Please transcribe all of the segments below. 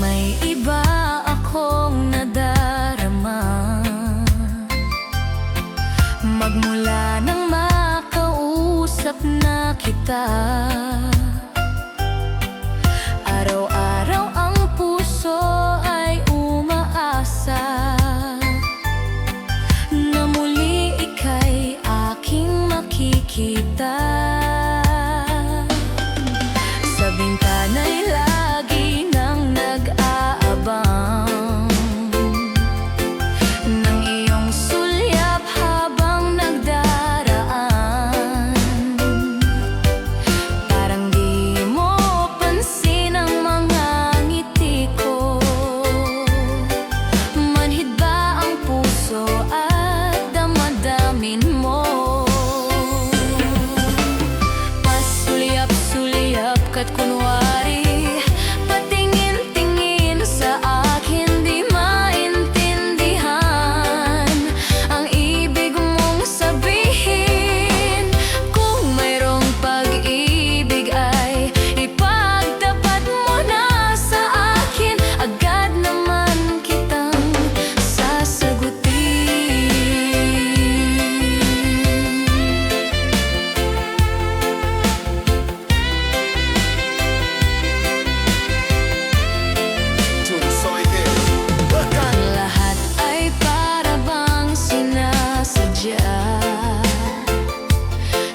May iba akong nadarama magmula nang makausap na kita. Araw-araw ang puso ay umaasa na muli ika'y aking makikita. Sa bintana'y lagi nang nag-aabang ng iyong sulyap habang nagdaraan. Parang di mo pansin ang mga ngiti ko. Manhid ba ang puso at damdamin mo? Pasulyap-sulyap ka't kunwari patingin-tingin sa akin, di maintindihan ang ibig mong sabihin. Kung mayroong pag-ibig ay ipagtapat mo na sa akin, agad naman kitang sasagutin. Ang lahat ay para bang sinasadya.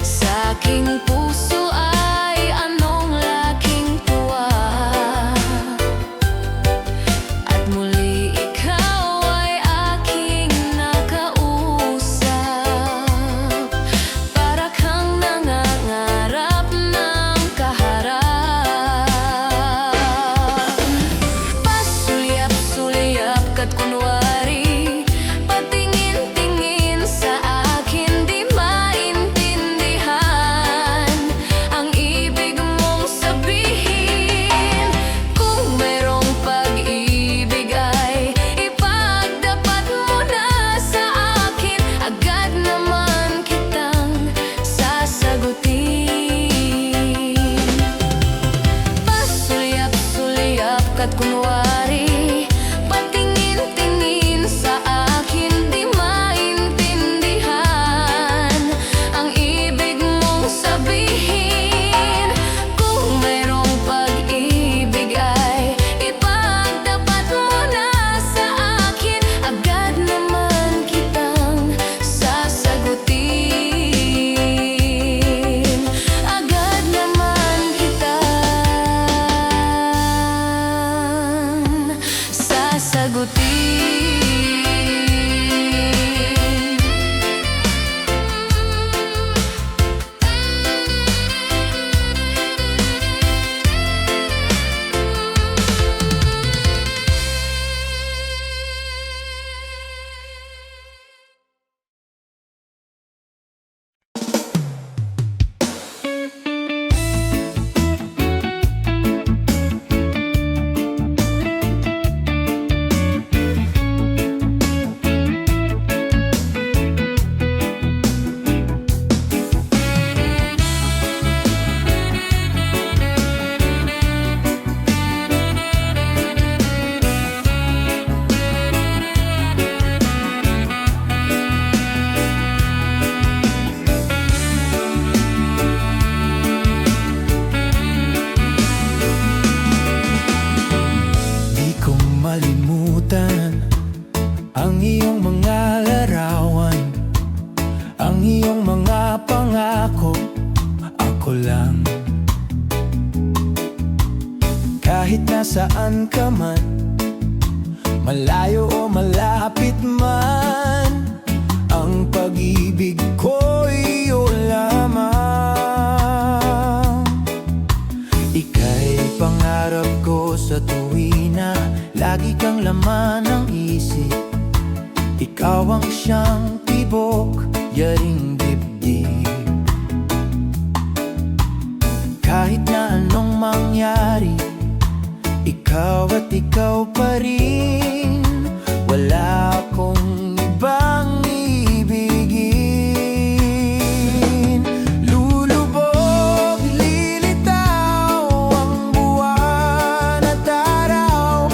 Sa aking puso ay anong laking tuwa, at muli ikaw ay aking nakausap. Para kang nangangarap ng kaharap. Pasulyap-sulyap ka't kunwari patingin-tingin sa akin, di maintindihan ang ibig mong sabihin. Kung mayroong pag-ibig ay ipagtapat mo na sa akin, agad naman kitang sasagutin. Pasulyap-sulyap ka't kunwari patingin-tingin sa akin, di maintindihan ang ibig mong sabihin. Kung mayroong pag-ibig ay ipagtapat mo na sa akin, agad naman kitang sasagutin. Agad naman kitang sasagutin. Di ko malimutan ang iyong mga larawan, ang iyong mga pangako. Ako lang, kahit nasaan ka man, malayo o malapit man, ang pag-ibig ko iyo lamang. Ika'y pangarap ko sa tuwina, lagi kang laman ng isip. Ikaw ang siyang tibok, yaring dibdib. Kahit na anong mangyari, ikaw at ikaw pa rin. Wala akong ibang ibigin. Lulubog, lilitaw ang buwan at araw,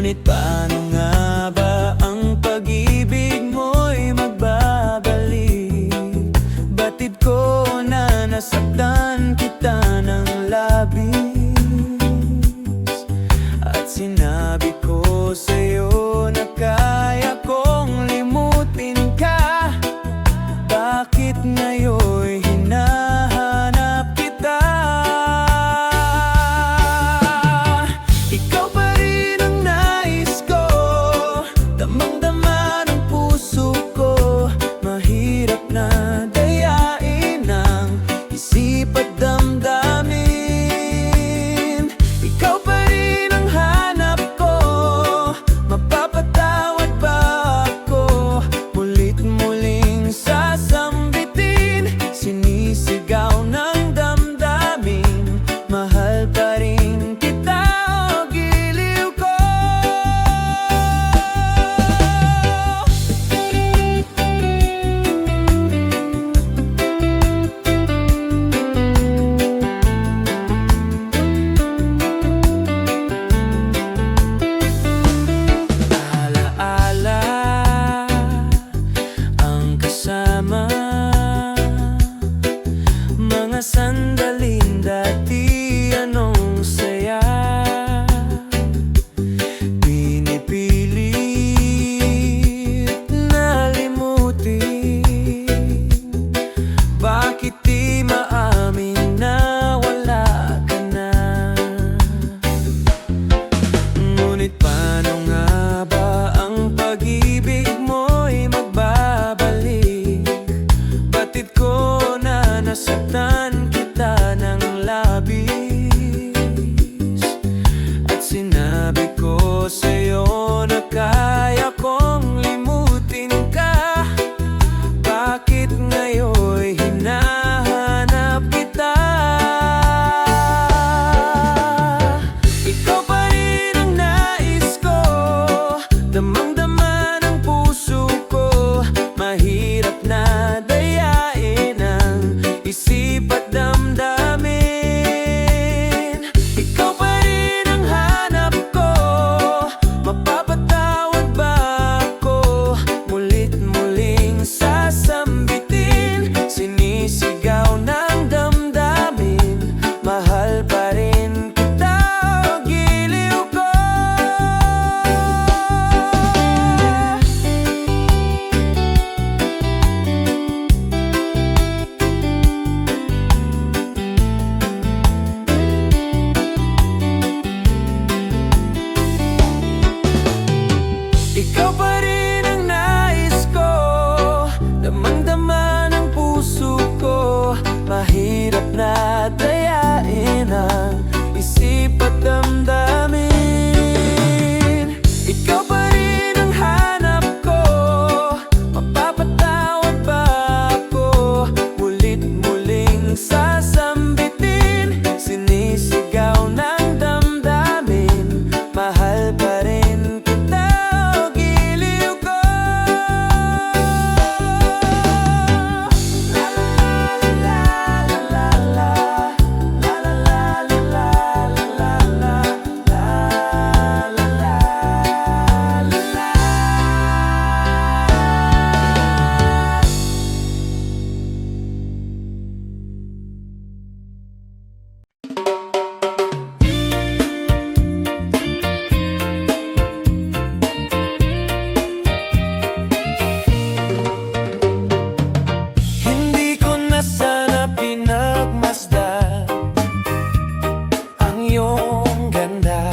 Ngunit paano nga ba ang pag-ibig mo'y magbabalik? Batid ko na nasaktan kita ng labis, at sinabi ko sa'yo na kaya kong limutin ka. Bakit ngayon'y hinahanap kita? Ikaw pa rin ang nais ko, damang-dama ng puso ko. Mahirap na dayain ang isip at damdamin. Ikaw pa rin ang hanap ko, mapapatawad ba ako? Mulit-muling sasambitin, sinisigaw ng damdamin. Mahal pa rin kita, o giliw ko. Alaala ang kasama, mga sandaling dati anong saya. Pinipilit na limutin, bakit di maamin na wala ka na? Ngunit paano nga ba ang pag-ibig mo'y magbabalik? Batid ko na nasaktan kita ng labis, at sinabi ko sa'yo na kaya kong limutin ka. Bakit ngayon'y hinahanap kita? Ikaw pa rin ang nais ko, damang-dama ng puso ko. Mahirap na dayain ang isip at damdamin. Ikaw pa rin ang hanap ko, mapapatawad ba ako? Mulit-muling sasambitin, sinisigaw ng damdamin. Mahal pa rin kita, o giliw ko. Ikaw pa rin ang nais ko, damang-dama ng puso ko. Mahirap na dayain ang isip at damdamin. Ikaw pa rin ang hanap ko, mapapatawad ba ako? Mulit-muling sasambitin, sinisigaw ng damdamin. Mahal pa rin kita, o giliw ko. La la la la la la la la la la la la la. Hindi ko na sana pinagmasdan ang iyong ganda,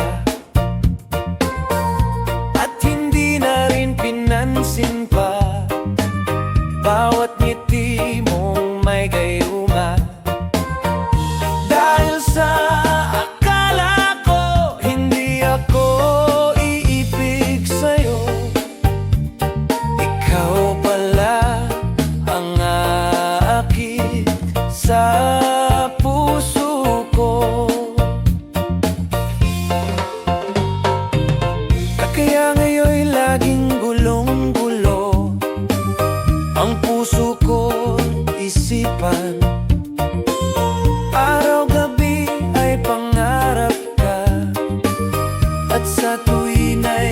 at hindi na rin pinansin pa bawat ngiti mong may gayuma. Dahil sa akala ko hindi ako iibig sa'yo, ikaw pala ang aakit sa puso ko. Kaya ngayon'y laging gulong-gulo ang puso ko, isipan. Araw-gabi ay pangarap ka, at sa tuwin ay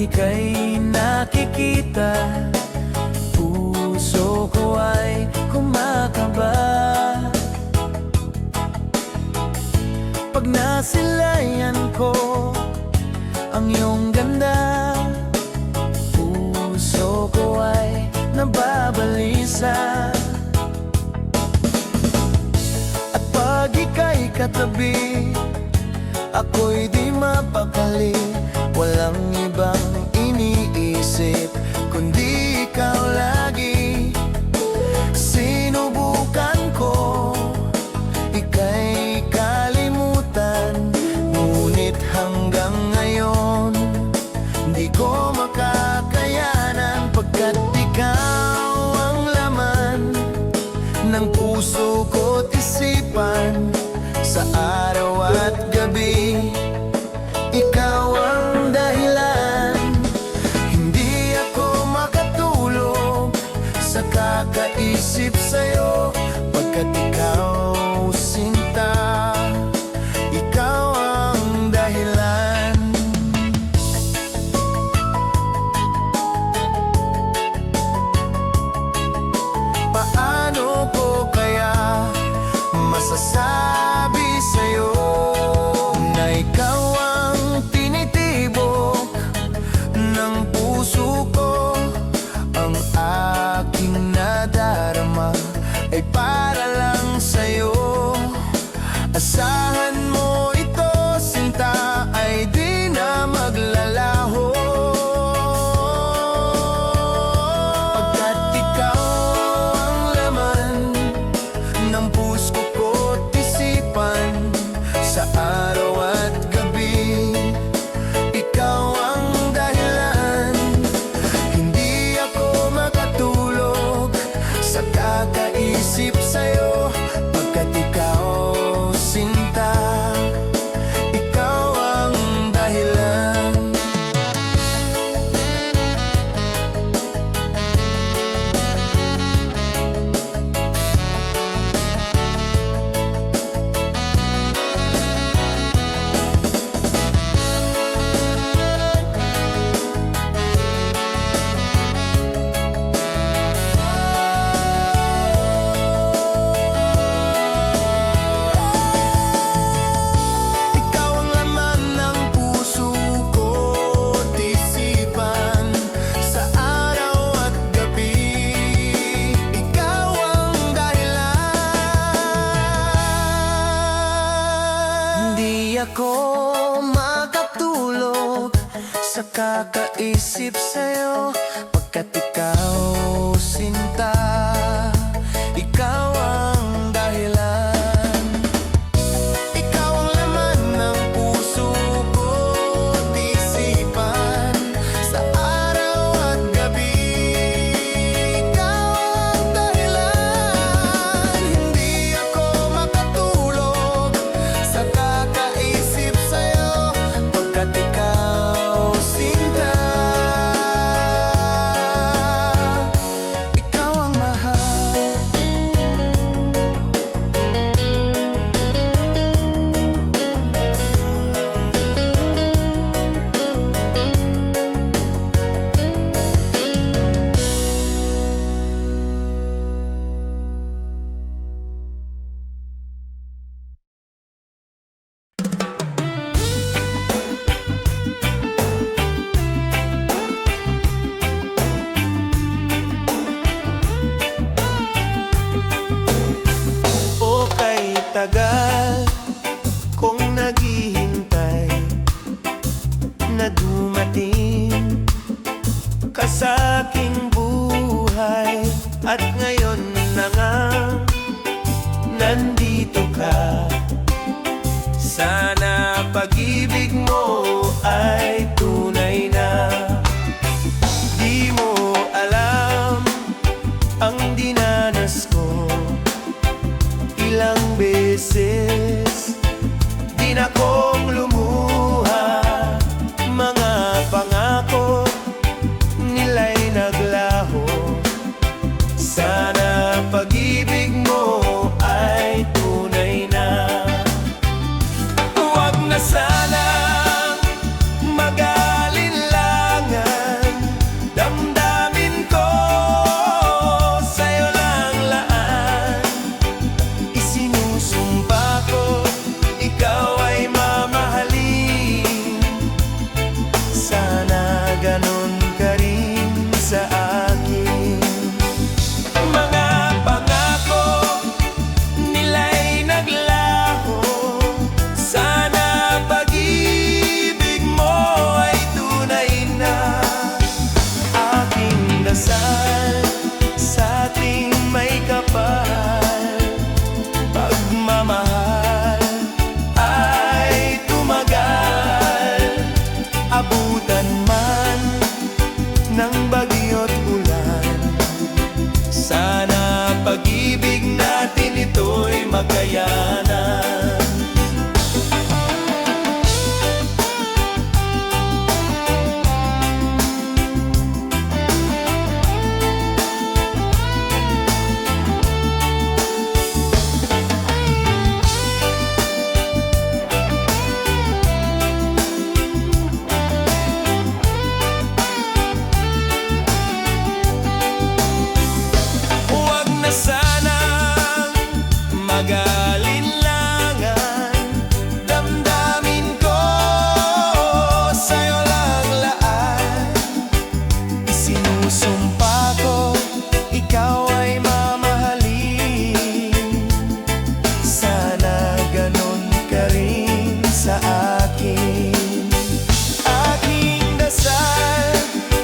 ika'y nakikita, puso ko ay kumakaba. Pag nasilayan ko ang iyong ganda, puso ko ay nababalisa. At pag ika'y katabi, ako'y di mapakali. Walang ibang iniisip kundi ikaw lagi. Sinubukan ko ika'y kalimutan, ngunit hanggang ngayon di ko makakayanan, pagkat ikaw ang laman ng puso ko't isipan. Sa araw at gabi, ikaw ang dahilan. Hindi ako makatulog sa kakaisip sa'yo, pagkat ikaw, sinta, ikaw ang dahilan. Paano ko kaya masasabi sa'yo na ikaw ang tinitibok ng puso ko? Ang aking nadarama ay para lang sa'yo. Asahan mo ito, sinta, ay di na maglalaho, pagkat ikaw ang laman ng puso ko't isipan. Sa araw at gabi, ikaw ang dahilan. Hindi ako makatulog sa kakaisip sa'yo, pagkat ikaw, sinta, ikaw ang dahilan. Ikaw ang laman ng puso ko't isipan. Sa araw at gabi, ikaw ang dahilan. Hindi ako makatulog sa kakaisip sa'yo, pagkat ikaw, sinta, ikaw ang dahilan. Ikaw ang laman ng puso ko't isipan. Sa araw at gabi, ikaw ang dahilan. Hindi ako makatulog sa kakaisip sa'yo, pagkat ikaw, sinta, ikaw ang mahal. O kay tagal kong naghihintay na dumating ka sa aking buhay, at ngayon na nga nandito ka. Sana pag-ibig mo ay tunay na. Di mo alam ang dinanas ko, ilang beses din akong lumuha. Mga pangako nila'y naglaho. Sana pag-ibig mo ay tunay na. Huwag na sanang mag-alinlangan makayanan. Huwag na sanang mag-alinlangan, damdamin ko sa'yo lang laan. Isinusumpa ko, ikaw ay mamahalin. Sana ganon ka rin sa akin. Aking dasal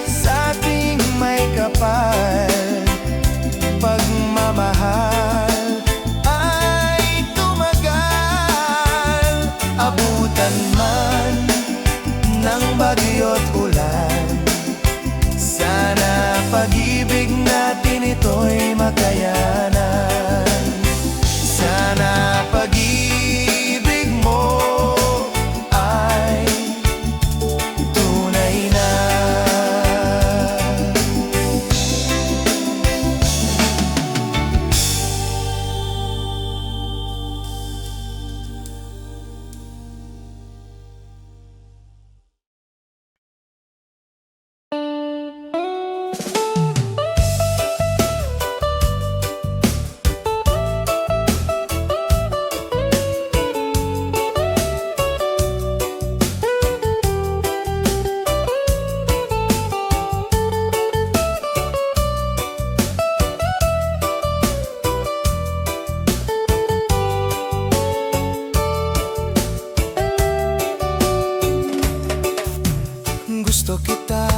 sa ating may kapal, pagmamahal ay tumagal. Abutan man ng bagyo't ulan, sana pag-ibig natin ito'y makayanan. Sana pag-ibig mo ay tunay na. Gusto kita,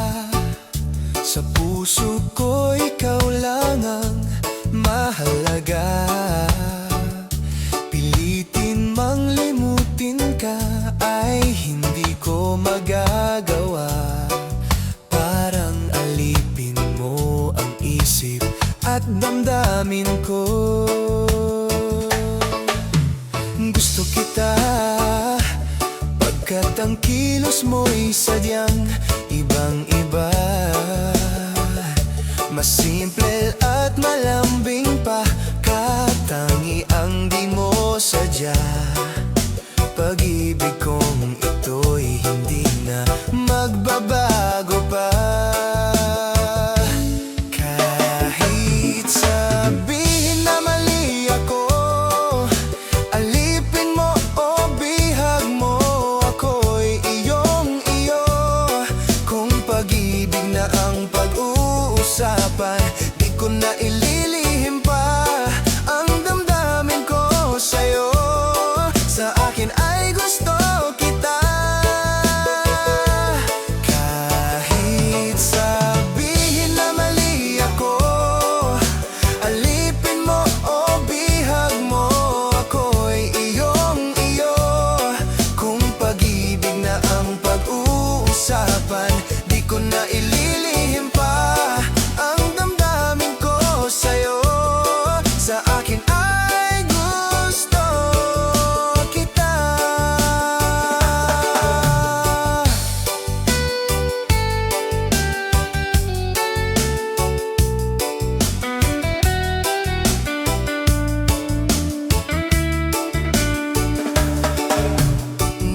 sa puso ko ikaw lang ang mahalaga. Pilitin mang limutin ka ay hindi ko magagawa. Parang alipin mo ang isip at damdamin ko. Gusto kita pagkat ang kilos mo'y sadyang ibang-iba. Mas simple at malambing pa, katangiang di mo sadya. Pag-ibig kong ito'y hindi na magbabago pa. Kahit sabihin na mali ako, alipin mo o bihag mo, ako'y iyong-iyo. Kung pag-ibig na ang pag-uusapan, di ko na ililihim pa ang damdamin ko sa'yo. Sa akin ay gusto kita. Kahit sabihin na mali ako, alipin mo o bihag mo, ako'y iyong-iyo. Kung pag-ibig na ang pag-uusapan, di ko na ililihim pa ang damdamin ko sa'yo. Sa akin ay gusto kita.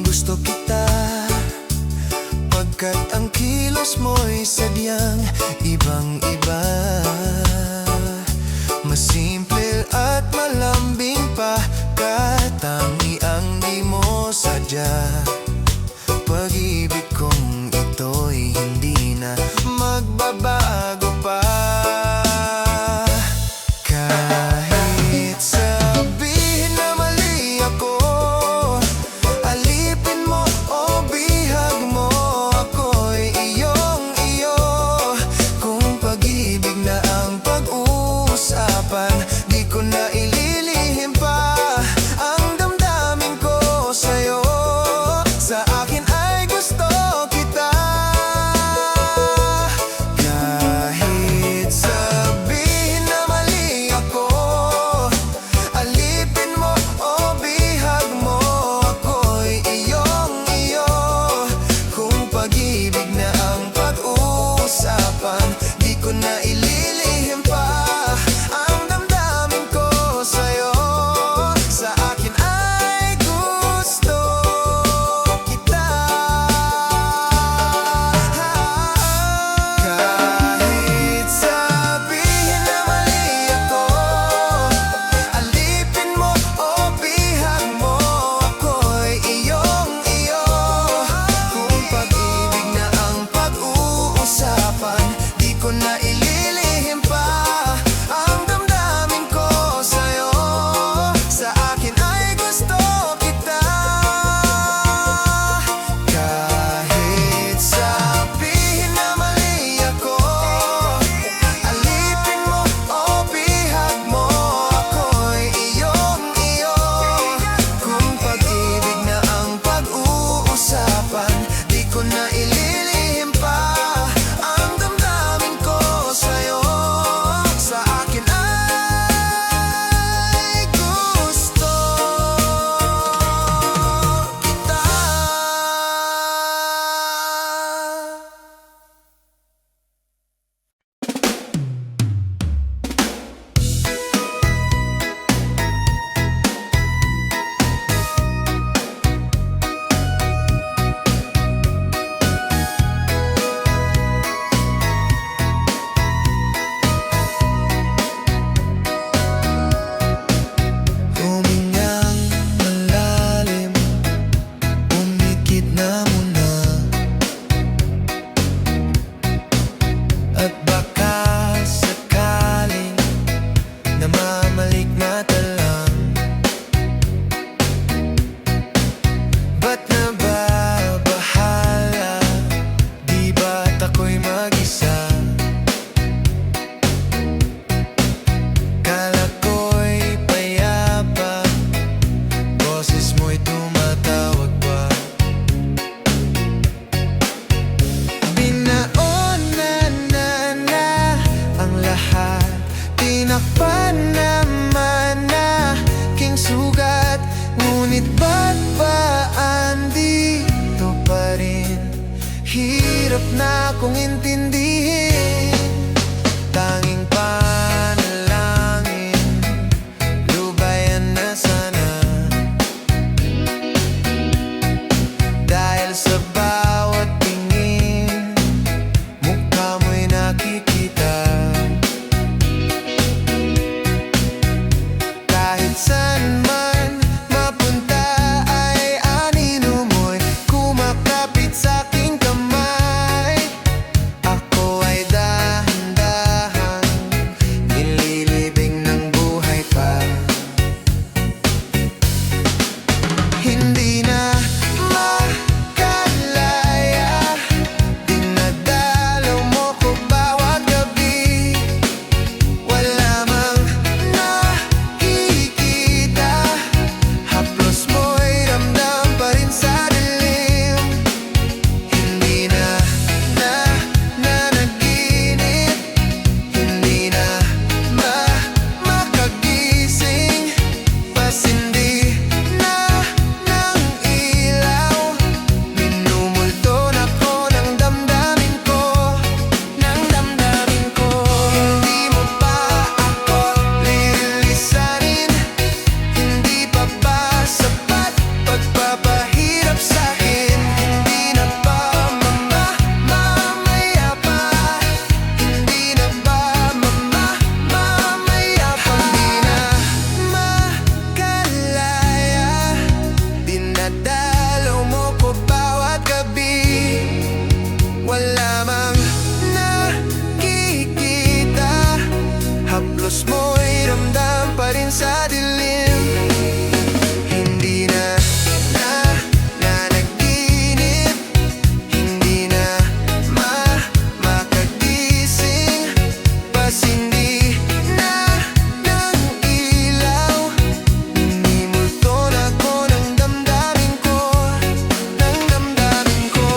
Gusto kita pagkat ang kilos mo'y sadyang ibang-iba. Mas simple at malambing pa, katangiang di mo sadya. Pag-ibig kong ito'y hindi na magbabago pa. Kahit sabihin na mali ako, alipin mo o bihag mo, ako'y iyong-iyo. Kung pag-ibig na ang pag-uusapan, di ko na ililihim pa ang damdamin ko sa'yo. Sa akin ay gusto kong intindihin. Tanging panalangin, lubayan na sana. Dahil sa bawat tingin, mukha mo'y nakikita. Kahit saan man mapunta ay anino mo'y kumakapit sa'king kamay. Ako ay dahan-dahan nililibing ng buhay pa. Hindi na makalaya, dinadalaw mo ko bawat gabi. Wala mang nakikita, haplos mo'y ramdam pa rin sa dilim. Hindi na nanaginip, hindi na makagising, pasindi na ng ilaw. Minumulto na ko ng damdamin ko, ng damdamin ko. Hindi mo pa ako lilisanin, hindi pa ba sapat pagpapahirap sa'kin? Hindi na ba mamamaya pa? Hindi na ba mamamaya pa? Hindi na makalaya, dinadalaw mo ko bawat gabi. Wala mang nakikita, haplos mo'y ramdam pa rin sa dilim. Hindi na nanaginip, hindi na makagising, pasindi na ng ilaw. Minimulto na ko ng damdamin ko, ng damdamin ko.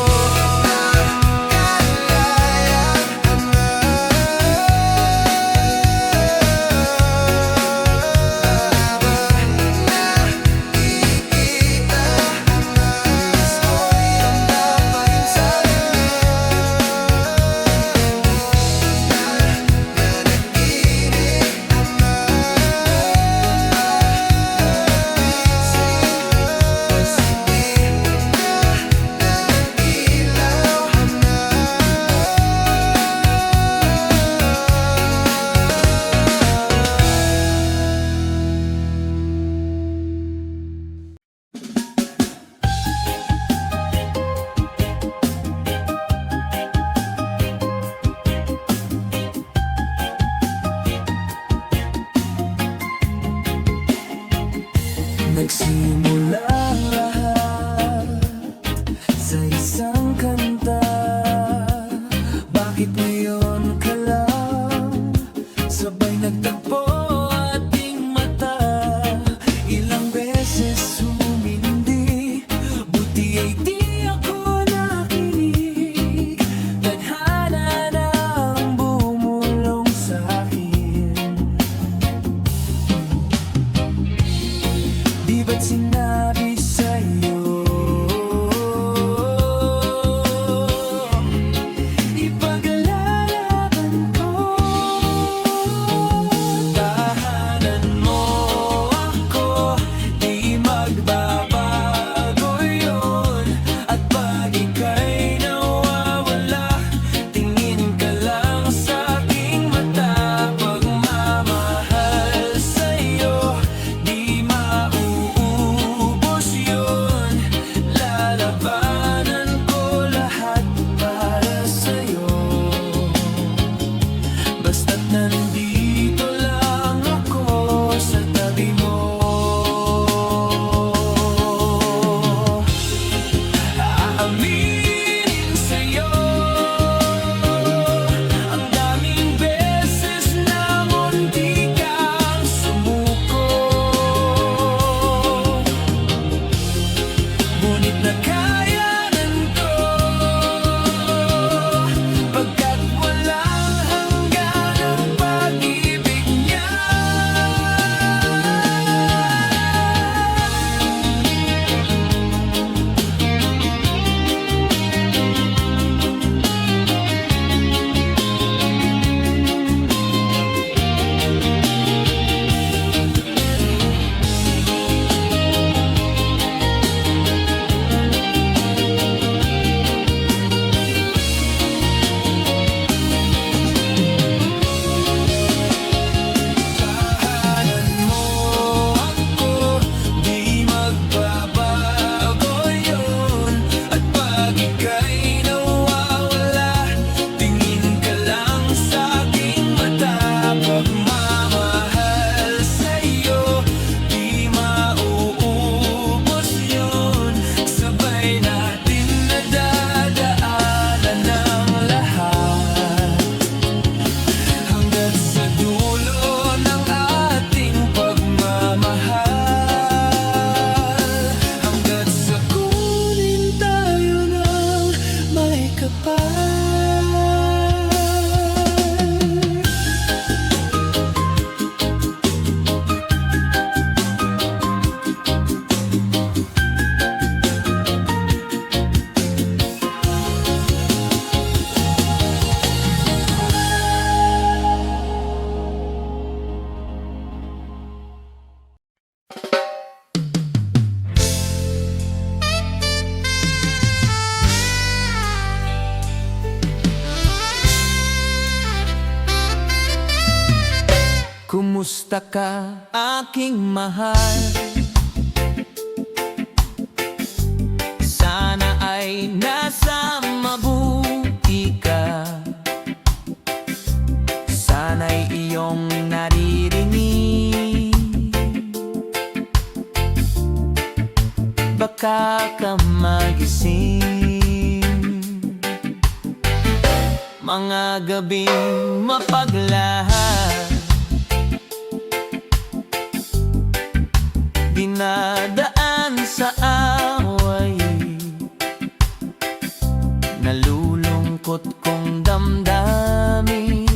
Nakalaya ang Kumusta ka, aking mahal? Sana ay nasa mabuti ka. Sana'y iyong naririnig. Baka ka magising mga gabing mapaglahat, dinadaan sa away, nalulungkot kong damdamin,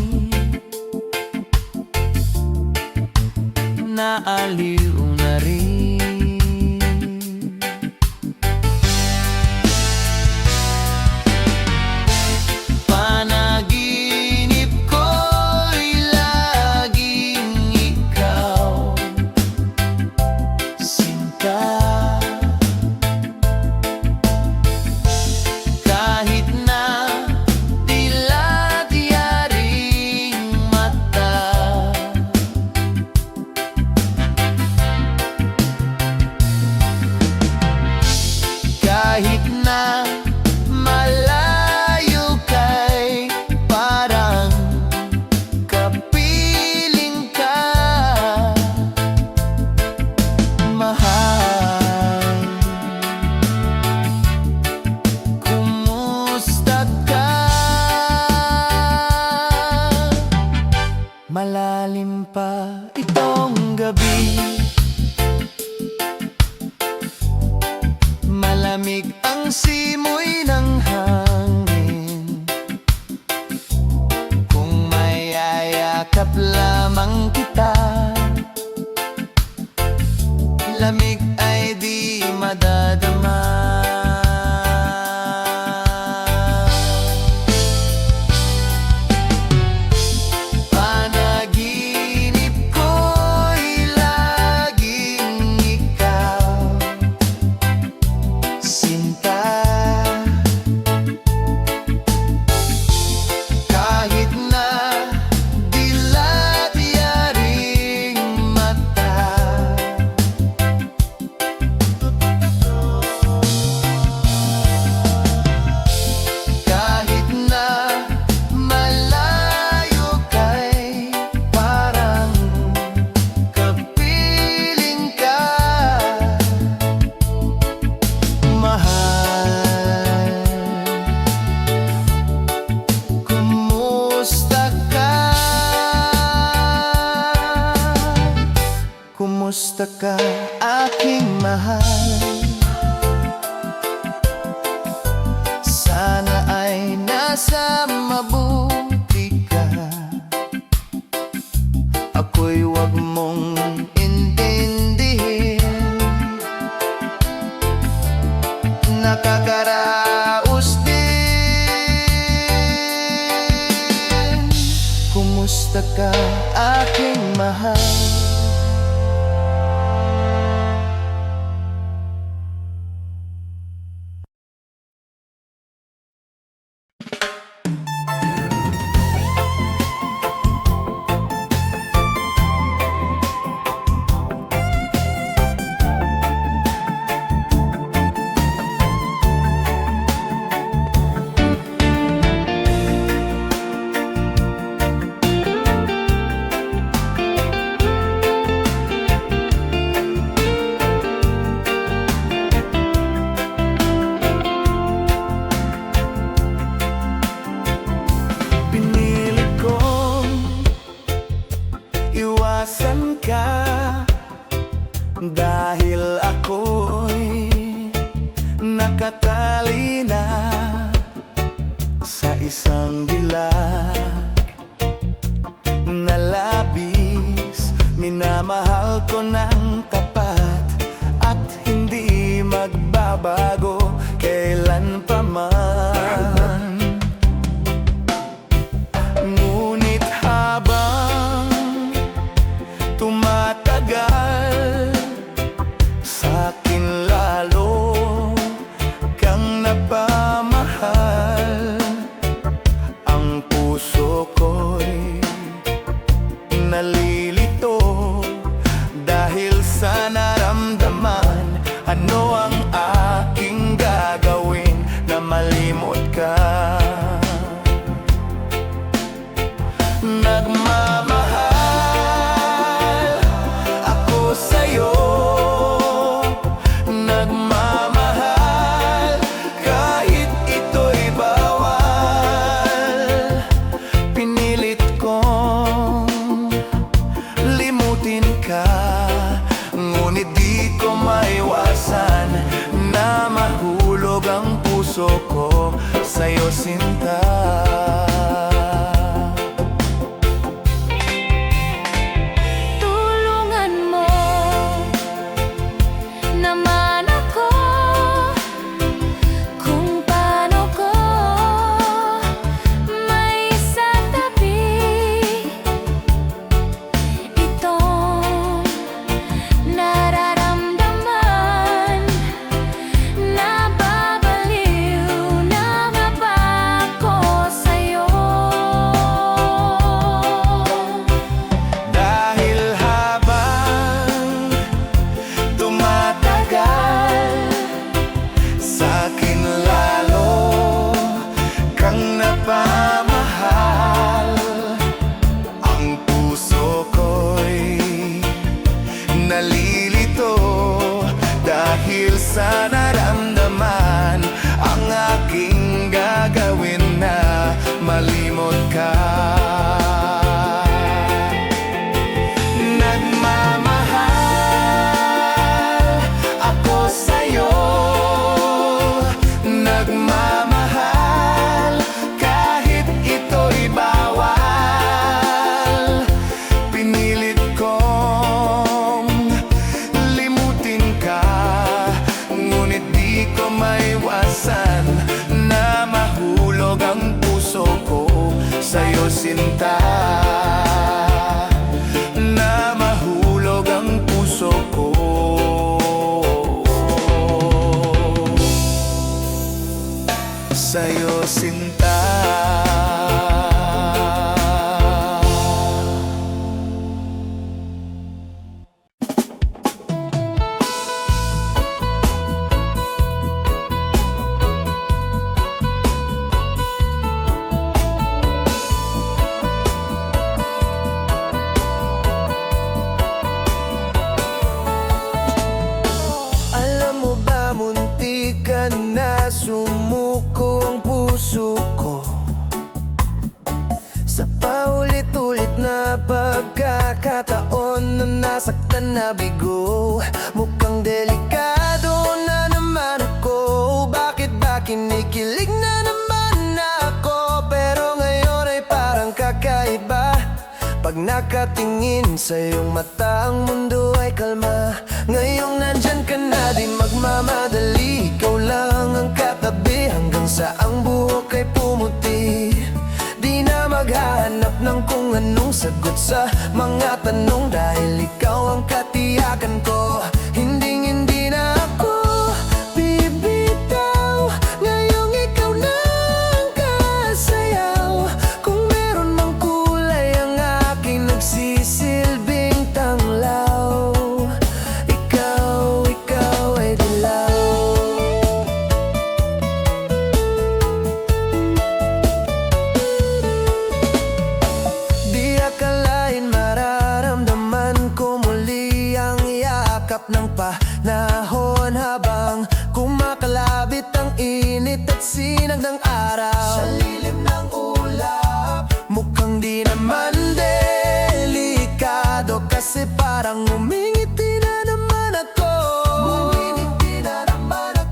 naaliw na rin. Panaginip ko'y laging ikaw, sinta. Kahit na dilat yaring mata, kahit na malayo kay parang kapiling ka, mahal. Kumusta ka? Malalim pa itong gabi, malamig ang simoy ng hangin. Kung mayayakap lamang kita, lamig ay di madadama. Panaginip ko'y laging ikaw, sinta. Kahit na dilat yaring mata, kahit na malayo kay parang kapiling ka, mahal. Kumusta ka? Kumusta ka, aking mahal? Sana ay nasa mabuti ka. Ako'y wag mong intindihin, nakakaraos din. Kumusta ka, aking mahal? Pinilit kong iwasan ka dahil ako'y nakatali na sa isang dilag na labis. Minamahal ko ng tapat at hindi magbabago kailan pa man. Ngunit habang tumatagal, sa'kin lalo kang napamahal. Ang puso puso ko sa'yo sinta. Tulungan mo naman ako kung paano ko may sa tabi itong nararamdaman. Nababaliw na nga ba ako sa'yo? Dahil habang tumatagal, sa'kin lalo kang napamahal. Ang puso ko'y nalilito dahil sa naramdaman. Ang aking gagawin na malimot ka. Nagmamahal ako sa'yo, nagmamahal kahit ito'y bawal. Pinilit kong limutin ka, ngunit di ko maiwasan na mahulog ang puso ko sa'yo sinta. Na mahulog ang puso ko sa'yo sinta. Alam mo ba, muntik ka na sumuko ang puso ko sa paulit-ulit na pagkakataon na nasaktan na bigo. Mukhang delikado na naman ako. Bakit ba kinikilig na naman ako? Pero ngayon ay parang kakaiba. Pag nakatingin sa iyong mata, ang mundo ay kalma. Ngayong nandyan ka na, di magmamadali. Ikaw lang ang katabi hanggang sa ang buhok ay pumuti. Di na maghahanap ng kung anong sagot sa mga tanong, dahil ikaw ang katiyakan ko. Hindi na ako bibitaw. Ngayong ikaw na ang kasayaw. Kung meron mang kulay ang aking nagsisilbing tanglaw, ikaw ay dilaw. Di akalain mararamdaman ko muli ang yakap ng panahon habang kumakalabit ang init at sinag ng araw. Sa lilim ng ulap, mukhang di naman delikado, kasi parang umingiti na naman ako.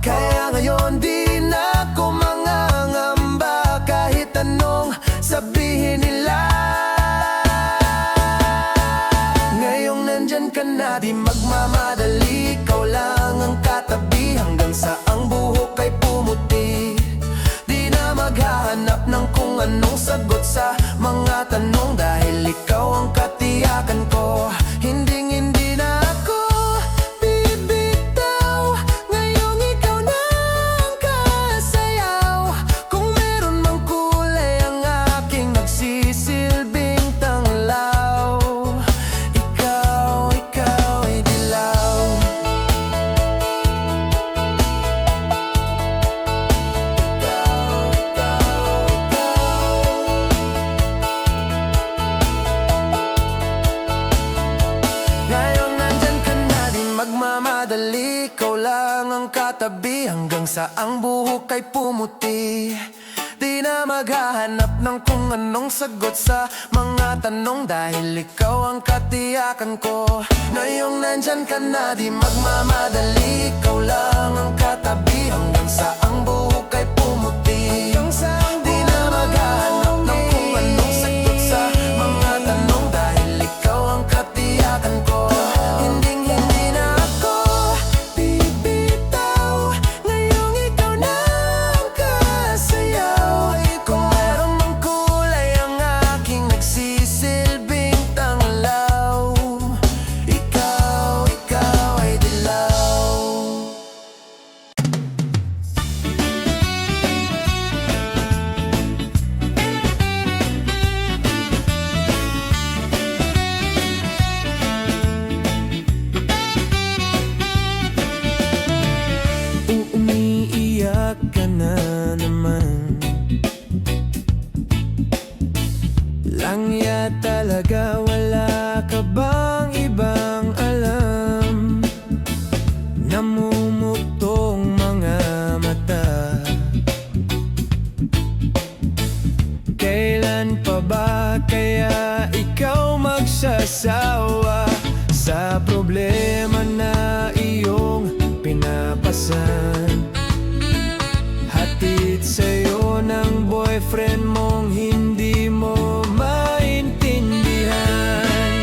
Kaya ngayon di na ako mangangamba kahit anong sabihin nila. Ngayong nandyan ka na, di magmamadali. Ikaw lang ang katabi hanggang sa ang buhok ay pumuti. Di na maghahanap ng kung anong sagot sa mga tanong, dahil ikaw ang katiyakan ko. Hindi na ako bibitaw. Ngayong ikaw na ang kasayaw. Kung meron mang kulay ang aking nagsisilbing tanglaw, ikaw ay dilaw. Ngayon nandyan ka na, di magmamadali. Ikaw lang ang katabi hanggang sa ang buhok ay pumuti. Di na maghahanap ng kung anong sagot sa mga tanong, dahil ikaw ang katiyakan ko. Ngayong nandyan ka na, di magmamadali. Ikaw lang ang katabi hanggang sa ang buhok ay pumuti. na naman. Langya talaga, wala ka bang ibang alam? Namumuktong mga mata. Kailan pa ba kaya ikaw magsasawa sa problema na iyong pinapasan? Hatid sa'yo ng boyfriend mong hindi mo maintindihan.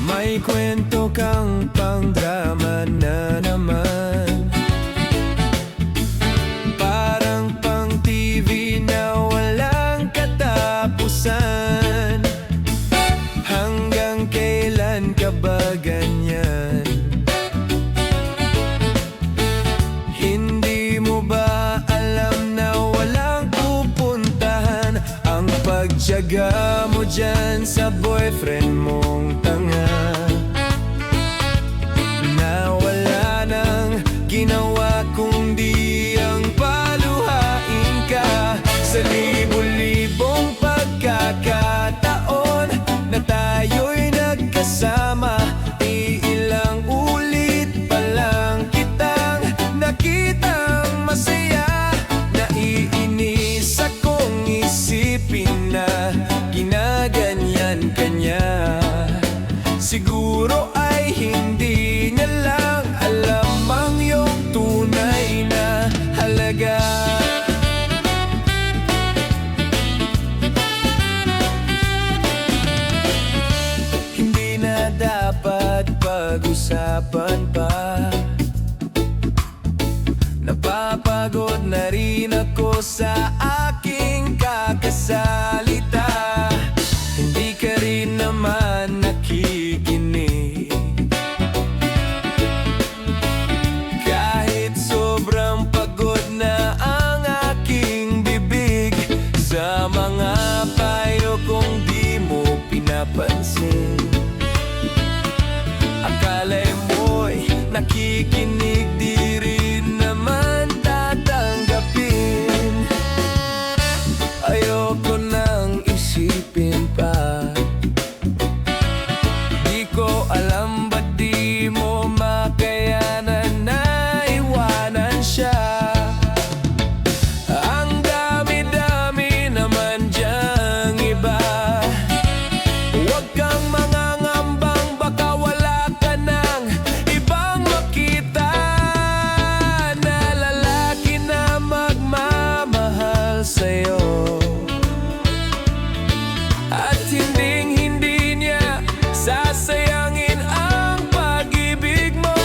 May kwento kang pang-drama na naman, parang pang-TV na walang katapusan. Hanggang kailan ka ba ganyan? Hindi mo ba alam na walang pupuntahan ang pagtiyaga mo dyan sa boyfriend mong tanga, na wala nang ginawa kundi ang paluhain ka sa libo-libong pagkakataon na tayo'y nagkasama. Iilang ulit pa lang kitang nakitang masaya. Naiinis akong isipin na ginaganyan ka niya. Siguro ay hindi niya lang alam ang iyong tunay na halaga. Hindi na dapat pag-usapan pa. Napapagod na rin ako sa aking kakasalita. Hindi ka rin naman nakikinig. Kahit sobrang pagod na ang aking bibig sa mga payo kong di mo pinapansin. Akala'y mo'y nakikinig, di rin naman tatanggapin. Ayoko nang isipin pa. Di ko alam ba't di mo makayanan na iwanan siya. Ang dami-dami naman diyang iba. Huwag kang mangangambang, baka wala ka nang ibang makita na lalaki na magmamahal sa'yo. At hinding-hindi niya sasayangin ang pag-ibig mo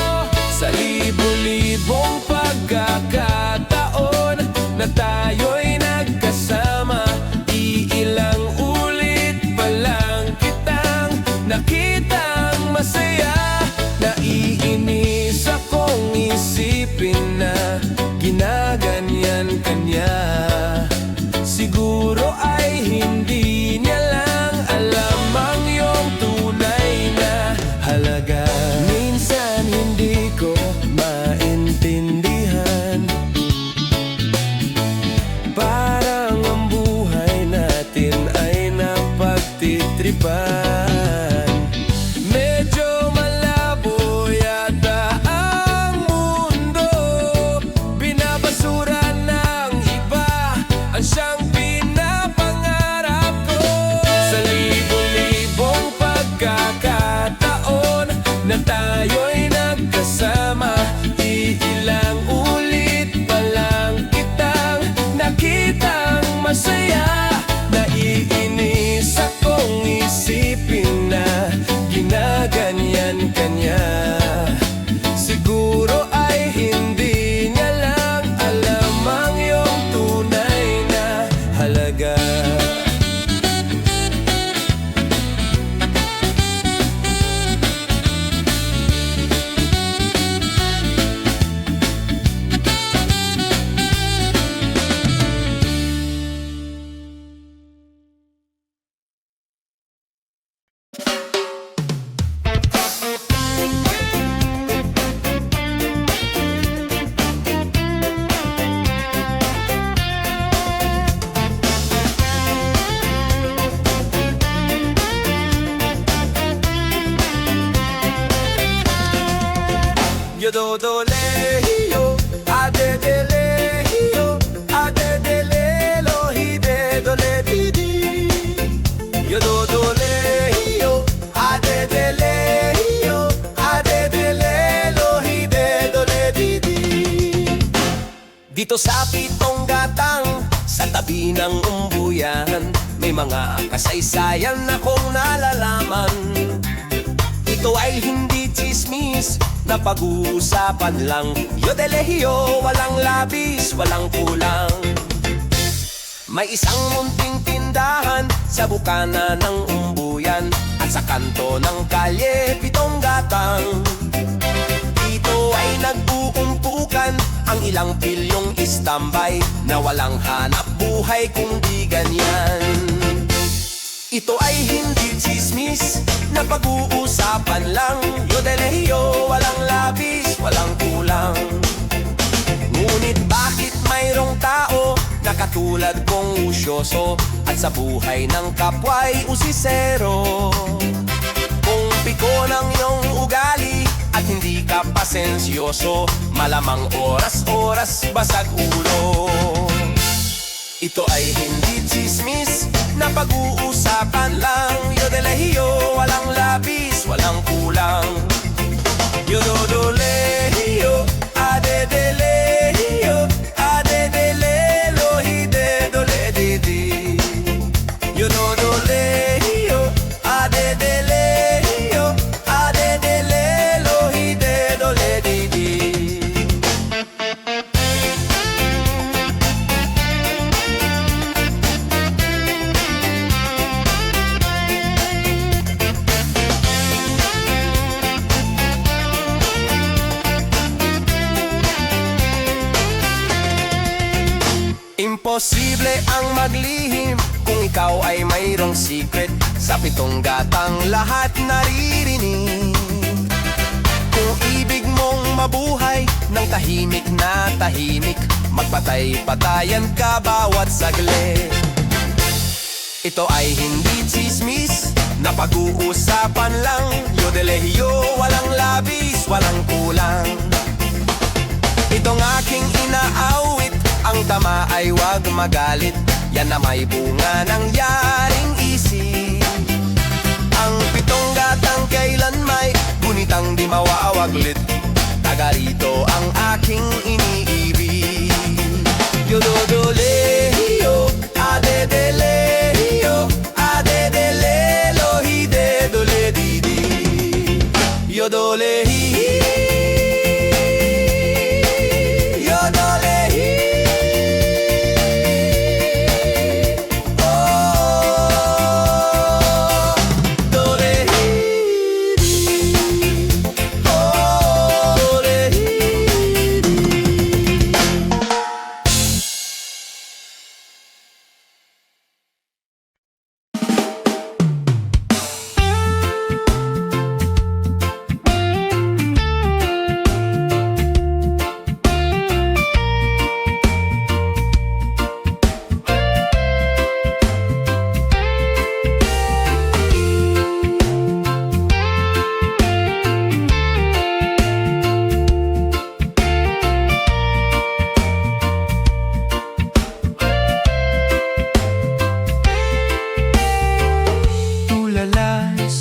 sa libo-libong pagkakataon na tayo'y nagkasama. Iilang ulit pa lang kitang nakitang masaya. Naiinis akong isipin na ginaganyan ka niya. Siguro ay hindi niya lang alam ang iyong tunay na halaga. Minsan hindi ko maintindihan, parang ang buhay natin ay napagtitripan. Medyo malabo yata ang mundo, binabasura ng iba ang siyang pinapangarap ko. Sa libo-libong pagkakataon na tayo'y nagkasama, iilang ulit pa lang kitang nakita. Dito sa Pitong Gatang, sa tabi ng umbuyan, may mga kasaysayan akong nalalaman. Ito ay hindi chismis na pag-uusapan lang. Yodelehiyo, walang labis, walang kulang. May isang munting tindahan sa bukana ng umbuyan, at sa kanto ng kalye Pitong Gatang. Dito ay nag-uumpukan ang ilang pilyong istambay na walang hanap buhay kung di ganyan. Ito ay hindi chismis na pag-uusapan lang. Yodelehiyo, walang labis, walang kulang. Ngunit bakit mayroong tao na katulad kong usyoso at sa buhay ng kapwa'y usisero? Kung piko ng iyong ugali at hindi ka pasensyoso, malamang oras-oras basag ulo. Ito ay hindi chismis na pag-uusapan lang. Yodelehiyo, walang labis, walang kulang. Yododolehiyo, adedelehiyo, adedelelo, hidedoledidi. Yododolehiyo, adedelehio, adedelelo, hidedoledidi. Imposible ang maglihim kung ikaw ay mayroong secret. Sa Pitong Gatang lahat naririnig. Kung ibig mong mabuhay ng tahimik na tahimik, magpatay-patayan ka bawat saglit. Ito ay hindi chismis na pag-uusapan lang. Yodelehiyo, walang labis, walang kulang. Itong aking inaawit, ang tama ay wag magalit, yan na may bunga ng yaring isip. Ang Pitong Gatang kailan may gunitang di mawawaglit, taga rito ang aking iniibig. Yododolehiyo, adedelehio, adedelelo, hidedoledidi. Yodolehiyo,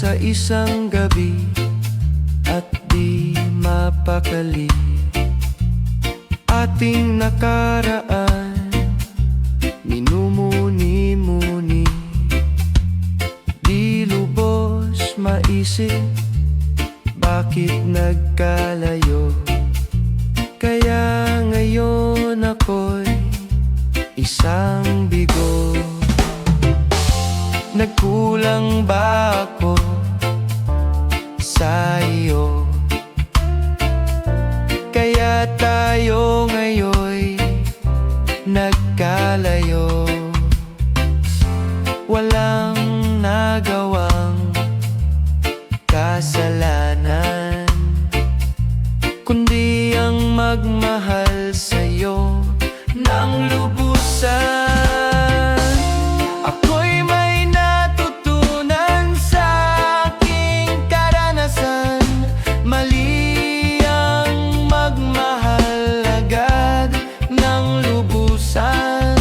sa isang gabi at di mapakali, ating nakaraan minumuni-muni. Di lubos maisip bakit nagkalayo, kaya ngayon ako'y isang bigo. Nagkulang ba ako sa iyo? Kaya tayo ngayon'y nagkalayo. Walang nagawang kasalanan, kundi ang magmahal sa'yo ng lubusan. Ako'y may natutunan sa aking karanasan, mali ang magmahal agad ng lubusan.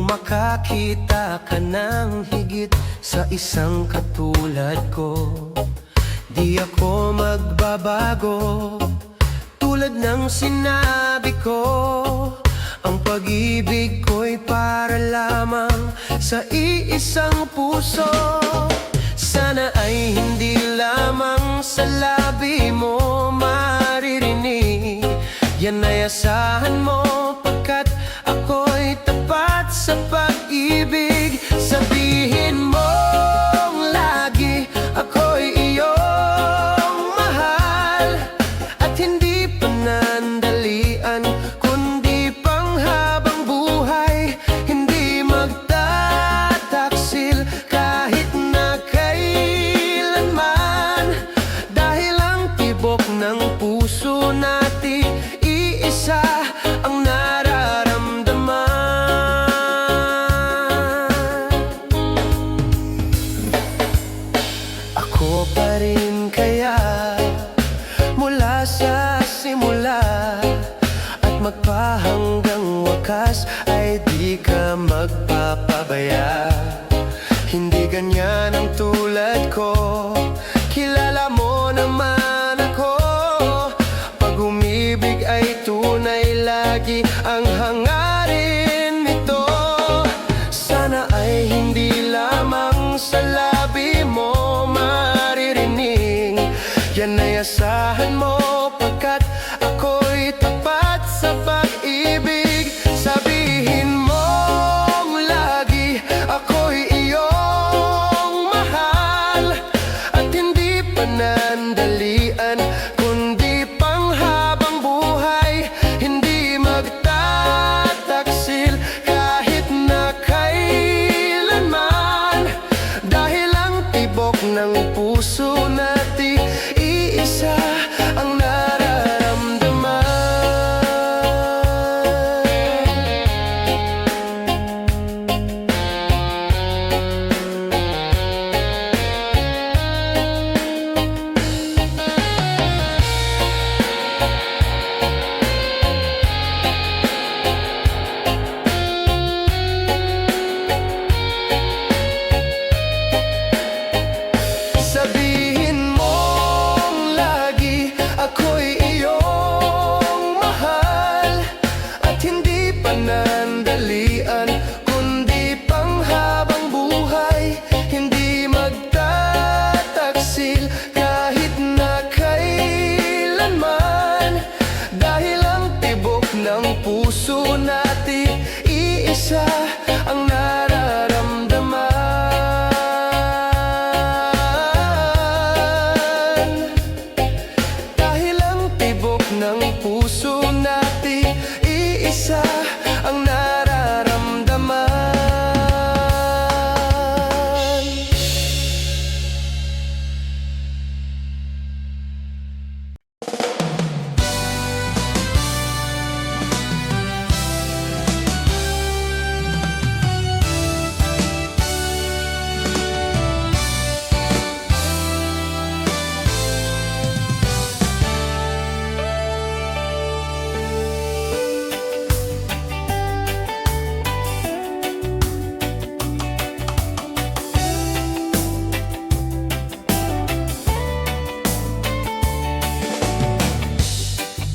makakita ka ng higit sa isang katulad ko, di ako magbabago. Tulad ng sinabi ko, ang pag-ibig ko'y para lamang sa iisang puso. Sana ay hindi lamang sa labi mo maririnig, yan ay asahan mo, pagkat ako'y tapat sa pag-ibig. Sabihin mong lagi ako'y iyong mahal, at hindi panandalian kundi panghabang buhay. Hindi magtataksil kahit na kailanman, dahil ang tibok ng puso natin iisa ang nararamdaman. Ako pa rin kaya mula sa simula, at magpahanggang wakas ay di ka magpapabaya. Hindi ganyan ang tulad ko, kilala mo naman ako. Pag umibig ay tunay, lagi ang hangarin nito. Sana ay hindi lamang sa labi mo maririnig, yan ay asahan mo, pagkat ako'y tapat sa pag-ibig. Sabihin mong lagi ako'y iyong mahal, at hindi panandalian kundi panghabang buhay. Hindi magtataksil kahit na kailanman, dahil ang tibok ng puso natin iisa ang nararamdaman. Sabihin mong lagi ako'y iyong mahal, at hindi panandalian kundi panghabang buhay. Hindi magtataksil kahit na kailanman, dahil ang tibok ng puso natin iisa ang nararamdaman. Dahil ang tibok ng puso natin iisa ang nararamdaman.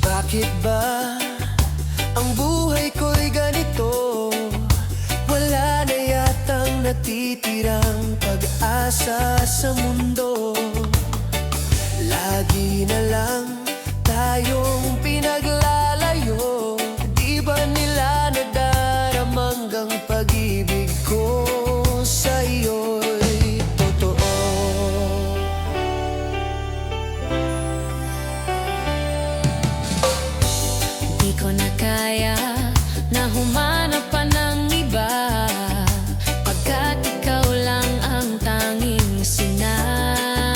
Bakit ba ang buhay ko'y ganito? Wala na yatang natitirang pag-asa sa mundo. Lagi na lang tayong pinaglalayo. Di ba nila nadaramang ang pag-ibig ko sa iyo'y totoo? Di ko na kaya na humanap pa ng iba, pagkat ikaw lang ang tanging sinama.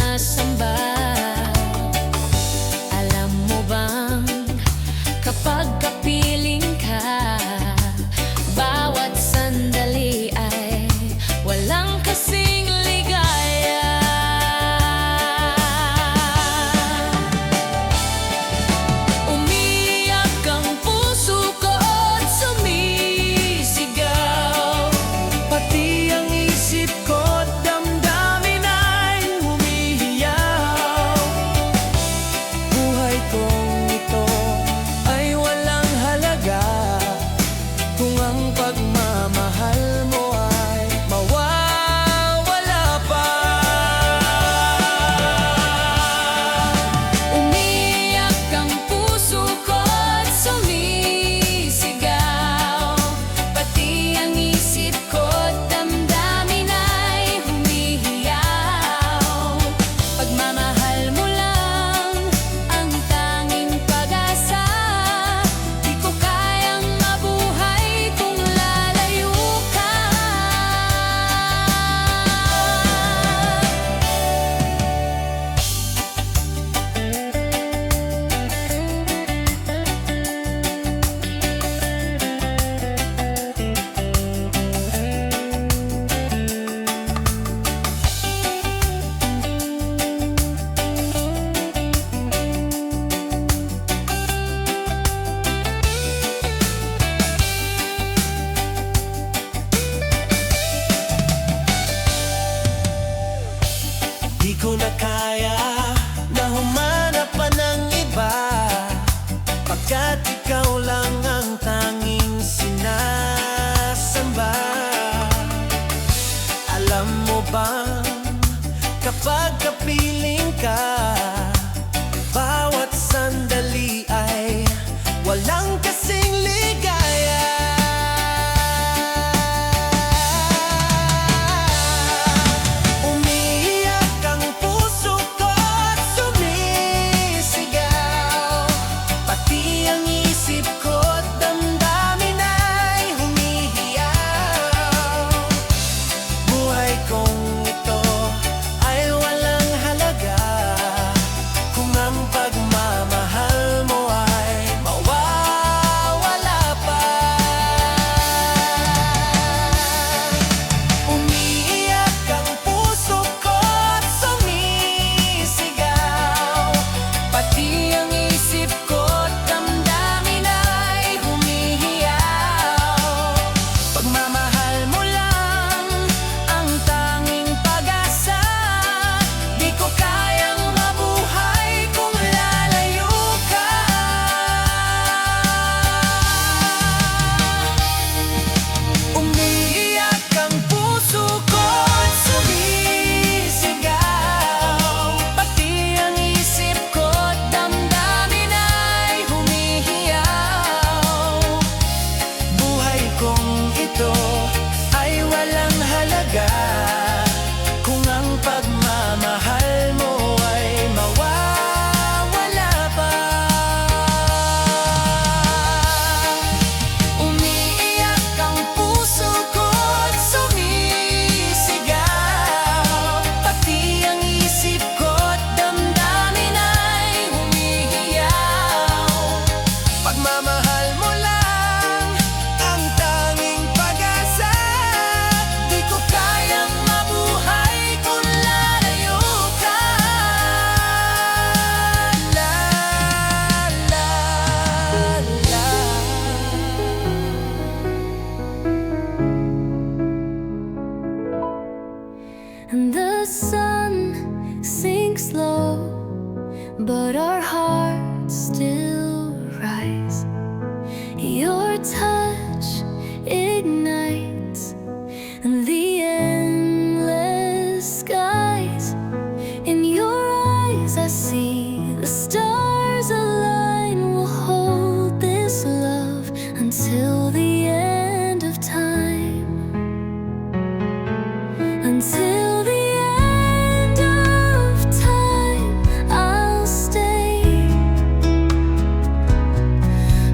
Until the end of time, I'll stay.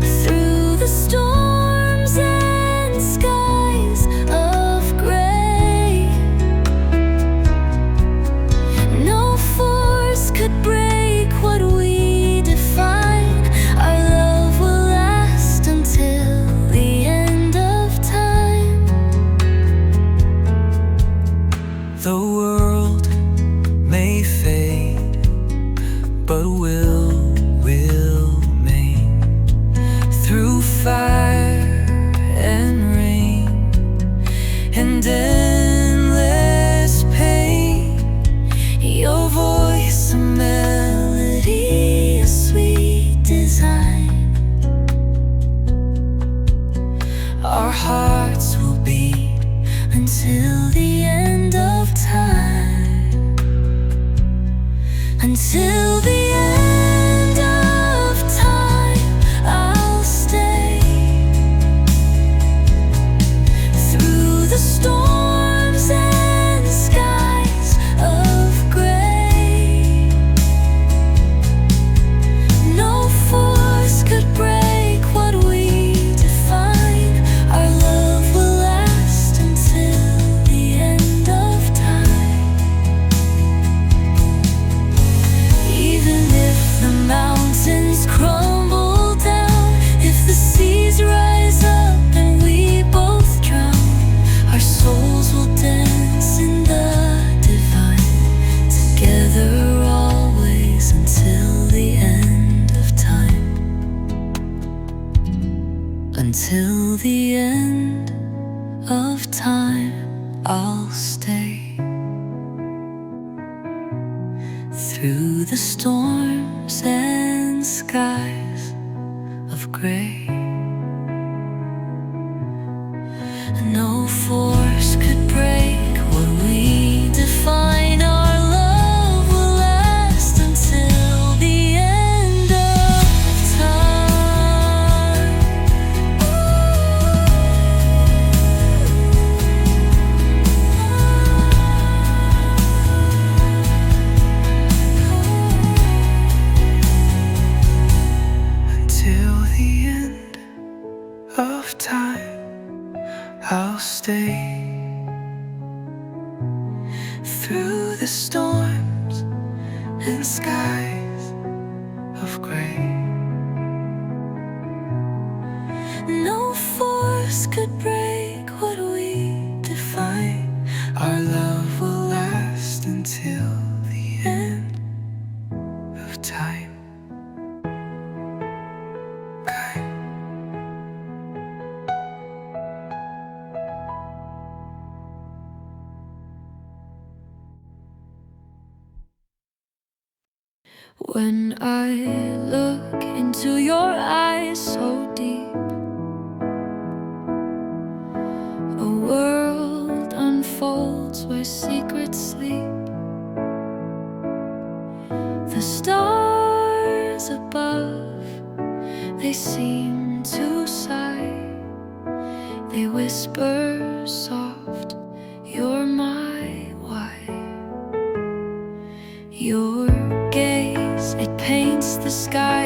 Through the storms and skies of gray, no force could break what we define. Our love will last until the end of time. The world may fade, but will remain. Through fire and rain and endless pain, your voice a melody, a sweet design. Our hearts will beat until the end of time. Until the end of time, I'll stay. Through the storms and skies of gray, no force could break what we define. Our love will last until the end of time. Even if the mountains crumble down, if the seas rise up and we both drown, our souls will dance in the divine, together always until the end of time. Until the end of time, I'll stay. Through the storms and skies of gray, no force could break what we define. Our love will last until the end of time. Until the end of time, I'll stay. Through the storms and skies of gray, no force could break what we define. Our love will last until the end of time. When I look into your eyes so deep, a world unfolds where secrets sleep. The stars above, they seem to sigh. They whisper soft, you're my why. Your gaze, it paints the sky